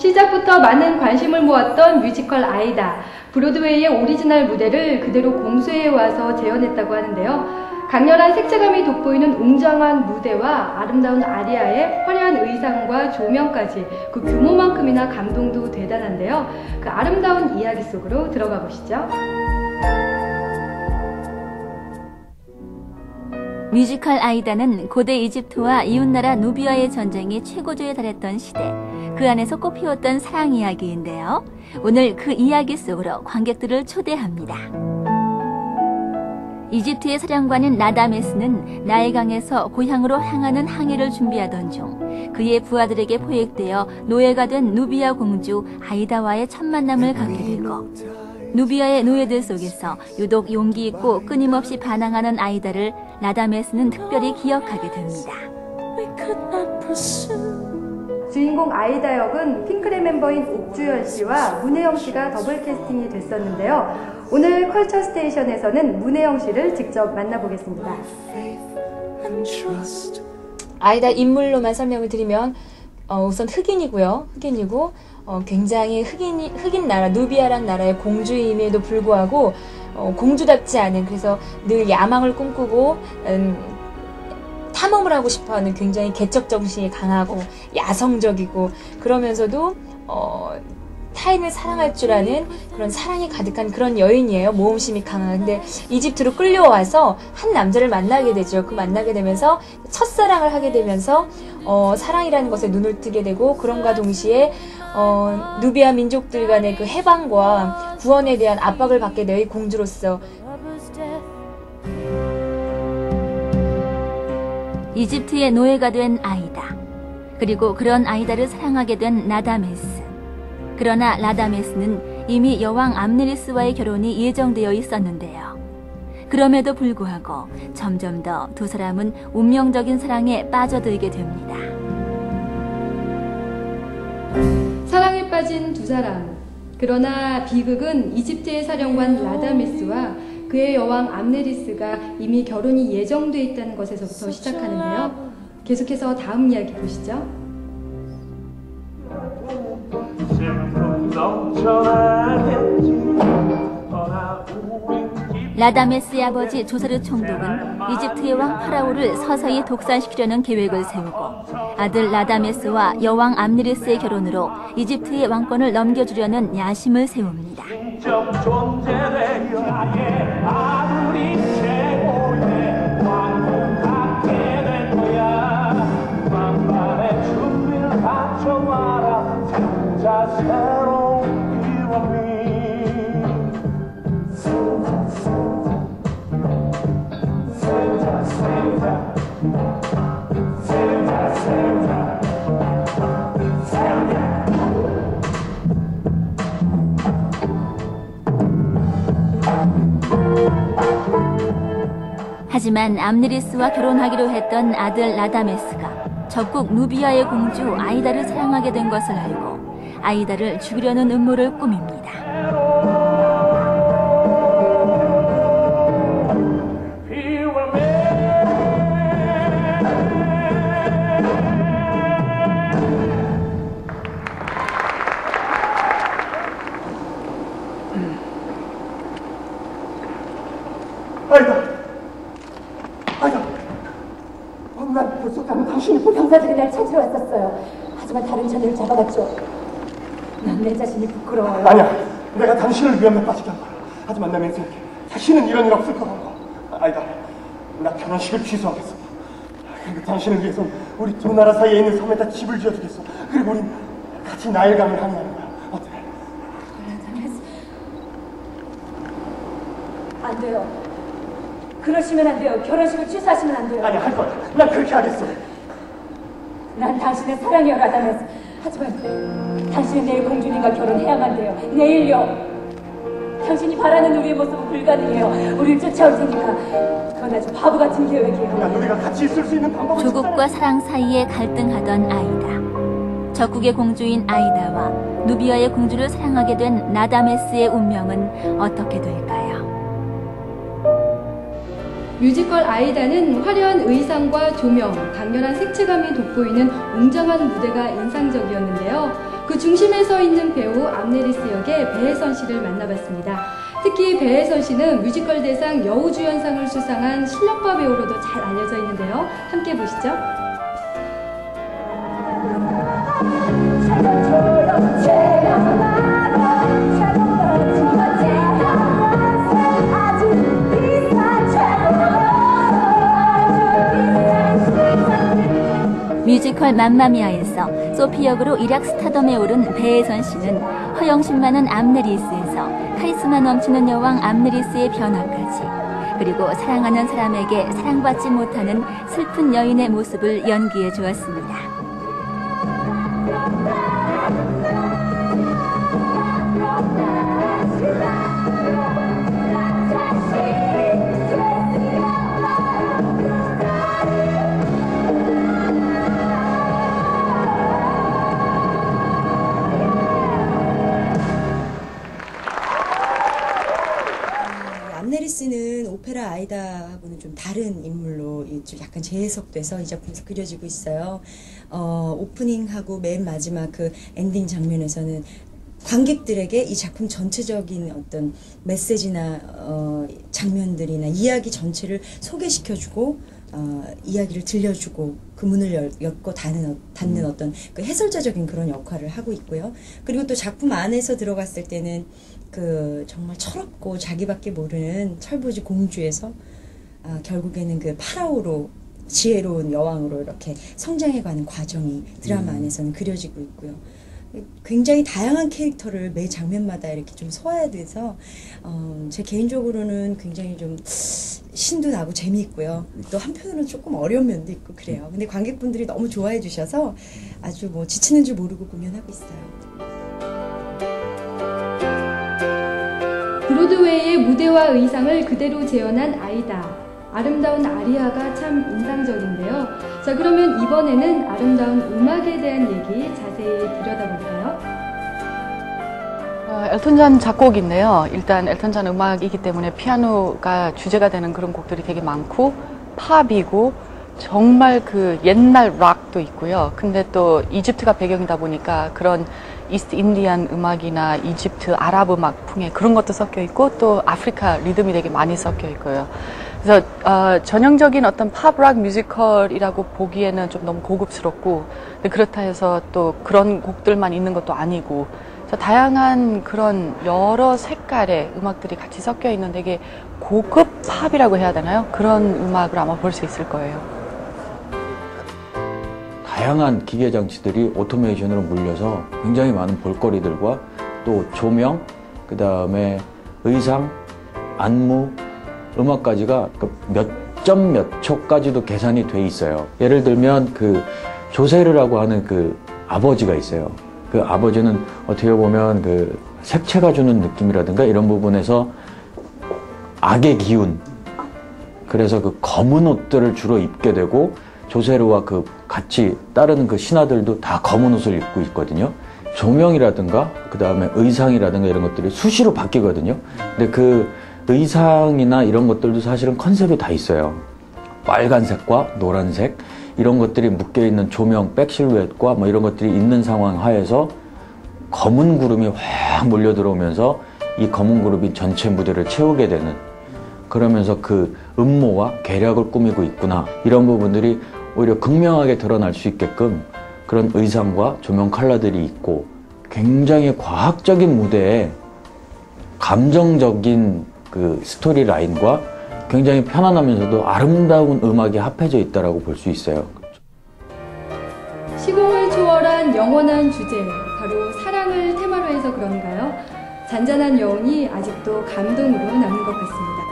시작부터 많은 관심을 모았던 뮤지컬 아이다. 브로드웨이의 오리지널 무대를 그대로 공수해 와서 재현했다고 하는데요. 강렬한 색채감이 돋보이는 웅장한 무대와 아름다운 아리아의 화려한 의상과 조명까지 그 규모만큼이나 감동도 대단한데요. 그 아름다운 이야기 속으로 들어가 보시죠. 뮤지컬 아이다는 고대 이집트와 이웃나라 누비아의 전쟁이 최고조에 달했던 시대, 그 안에서 꽃피웠던 사랑 이야기인데요. 오늘 그 이야기 속으로 관객들을 초대합니다. 이집트의 사령관인 라다메스는 나일강에서 고향으로 향하는 항해를 준비하던 중 그의 부하들에게 포획되어 노예가 된 누비아 공주 아이다와의 첫 만남을 갖게 되고, 누비아의 노예들 속에서 유독 용기 있고 끊임없이 반항하는 아이다를 라다메스는 특별히 기억하게 됩니다. 주인공 아이다 역은 핑클의 멤버인 옥주열 씨와 문혜영 씨가 더블 캐스팅이 됐었는데요. 오늘 컬처 스테이션에서는 문혜영 씨를 직접 만나보겠습니다. 아이다 인물로만 설명을 드리면 우선 흑인이고요. 흑인이고 굉장히 흑인 나라, 누비아란 나라의 공주임에도 불구하고 공주답지 않은, 그래서 늘 야망을 꿈꾸고 탐험을 하고 싶어하는 굉장히 개척 정신이 강하고 야성적이고, 그러면서도 타인을 사랑할 줄 아는 그런 사랑이 가득한 그런 여인이에요. 모험심이 강한. 근데 이집트로 끌려와서 한 남자를 만나게 되죠. 그 만나게 되면서 첫사랑을 하게 되면서 사랑이라는 것에 눈을 뜨게 되고, 그럼과 동시에 누비아 민족들 간의 그 해방과 구원에 대한 압박을 받게 되어 이 공주로서 이집트의 노예가 된 아이다, 그리고 그런 아이다를 사랑하게 된 라다메스. 그러나 라다메스는 이미 여왕 암네리스와의 결혼이 예정되어 있었는데요. 그럼에도 불구하고 점점 더 두 사람은 운명적인 사랑에 빠져들게 됩니다. 사랑에 빠진 두 사람. 그러나 비극은 이집트의 사령관 라다메스와 그의 여왕 암네리스가 이미 결혼이 예정돼 있다는 것에서부터 시작하는데요. 계속해서 다음 이야기 보시죠. 라다메스의 아버지 조사르 총독은 이집트의 왕 파라오를 서서히 독살시키려는 계획을 세우고, 아들 라다메스와 여왕 암네리스의 결혼으로 이집트의 왕권을 넘겨주려는 야심을 세웁니다. 하지만 암네리스와 결혼하기로 했던 아들 라다메스가 적국 누비아의 공주 아이다를 사랑하게 된 것을 알고 아이다를 죽이려는 음모를 꾸밉니다. 난 벌써 당신이 부병사들이 날 찾으러 왔었어요. 하지만 다른 자네를 잡아갔죠. 난 내 자신이 부끄러워요. 아니야, 내가 당신을 위험에 빠지게 한 거야. 하지만 나 맹세할게, 다시는 이런 일 없을 거라고. 아니다, 나 결혼식을 취소하겠어. 그리고 당신을 위해서 우리 두 나라 사이에 있는 섬에다 집을 지어주겠어. 그리고 우린 같이 나일강을 항해하는 거야. 어때? 안 돼요. 그러시면 안 돼요. 결혼식을 취소하시면 안 돼요. 아니, 할 거야. 난 그렇게 하겠어. 난 당신의 사랑이요, 라다메스. 하지만 당신은 내일 공주님과 결혼해야만 돼요. 내일요. 당신이 바라는 우리의 모습은 불가능해요. 우리를 쫓아올 테니까. 그건 아주 바보 같은 계획이에요. 난 우리가 같이 있을 수 있는 방법을 조국과 사랑 사이에 갈등하던 아이다. 적국의 공주인 아이다와 누비아의 공주를 사랑하게 된 라다메스의 운명은 어떻게 될까요? 뮤지컬 아이다는 화려한 의상과 조명, 강렬한 색채감이 돋보이는 웅장한 무대가 인상적이었는데요. 그 중심에 서 있는 배우 암네리스 역의 배혜선 씨를 만나봤습니다. 특히 배혜선 씨는 뮤지컬 대상 여우주연상을 수상한 실력파 배우로도 잘 알려져 있는데요. 함께 보시죠. 뮤지컬 맘마미아에서 소피 역으로 일약 스타덤에 오른 배혜선 씨는 허영심 많은 암네리스에서 카리스마 넘치는 여왕 암네리스의 변화까지, 그리고 사랑하는 사람에게 사랑받지 못하는 슬픈 여인의 모습을 연기해 주었습니다. 암네리스는 오페라 아이다하고는 좀 다른 인물로 약간 재해석돼서 이 작품에서 그려지고 있어요. 오프닝하고 맨 마지막 그 엔딩 장면에서는 관객들에게 이 작품 전체적인 어떤 메시지나 장면들이나 이야기 전체를 소개시켜주고 이야기를 들려주고 그 문을 엮고 닫는 어떤 그 해설자적인 그런 역할을 하고 있고요. 그리고 또 작품 안에서 들어갔을 때는 그 정말 철없고 자기밖에 모르는 철부지 공주에서 결국에는 그 파라오로 지혜로운 여왕으로 이렇게 성장해가는 과정이 드라마 안에서는 그려지고 있고요. 굉장히 다양한 캐릭터를 매 장면마다 이렇게 좀 소화돼서 제 개인적으로는 굉장히 좀 신도 나고 재미있고요. 또 한편으로는 조금 어려운 면도 있고 그래요. 근데 관객분들이 너무 좋아해 주셔서 아주 뭐 지치는 줄 모르고 공연하고 있어요. 브로드웨이의 무대와 의상을 그대로 재현한 아이다. 아름다운 아리아가 참 인상적인데요. 자, 그러면 이번에는 아름다운 음악에 대한 얘기 자세히 들여다볼까요? 엘튼 존 작곡인데요. 일단 엘튼 존 음악이기 때문에 피아노가 주제가 되는 그런 곡들이 되게 많고 팝이고 정말 그 옛날 락도 있고요. 근데 또 이집트가 배경이다 보니까 그런 이스트 인디안 음악이나 이집트 아랍 음악 풍의 그런 것도 섞여 있고 또 아프리카 리듬이 되게 많이 섞여 있고요. 그래서 전형적인 어떤 팝락 뮤지컬이라고 보기에는 좀 너무 고급스럽고, 근데 그렇다 해서 또 그런 곡들만 있는 것도 아니고, 그래서 다양한 그런 여러 색깔의 음악들이 같이 섞여 있는 되게 고급 팝이라고 해야 되나요? 그런 음악을 아마 볼 수 있을 거예요. 다양한 기계 장치들이 오토메이션으로 물려서 굉장히 많은 볼거리들과 또 조명, 그 다음에 의상, 안무, 음악까지가 몇 점 몇 초까지도 계산이 돼 있어요. 예를 들면 그 조세르라고 하는 그 아버지가 있어요. 그 아버지는 어떻게 보면 그 색채가 주는 느낌이라든가 이런 부분에서 악의 기운, 그래서 그 검은 옷들을 주로 입게 되고 조세르와 그 같이 따르는 그 신하들도 다 검은 옷을 입고 있거든요. 조명이라든가 그 다음에 의상이라든가 이런 것들이 수시로 바뀌거든요. 근데 그 의상이나 이런 것들도 사실은 컨셉이 다 있어요. 빨간색과 노란색 이런 것들이 묶여있는 조명, 백실루엣과 뭐 이런 것들이 있는 상황 하에서 검은 구름이 확 몰려 들어오면서 이 검은 구름이 전체 무대를 채우게 되는, 그러면서 그 음모와 계략을 꾸미고 있구나, 이런 부분들이 오히려 극명하게 드러날 수 있게끔 그런 의상과 조명 컬러들이 있고, 굉장히 과학적인 무대에 감정적인 그 스토리 라인과 굉장히 편안하면서도 아름다운 음악이 합해져 있다라고 볼 수 있어요. 시공을 초월한 영원한 주제, 바로 사랑을 테마로 해서 그런가요? 잔잔한 여운이 아직도 감동으로 남는 것 같습니다.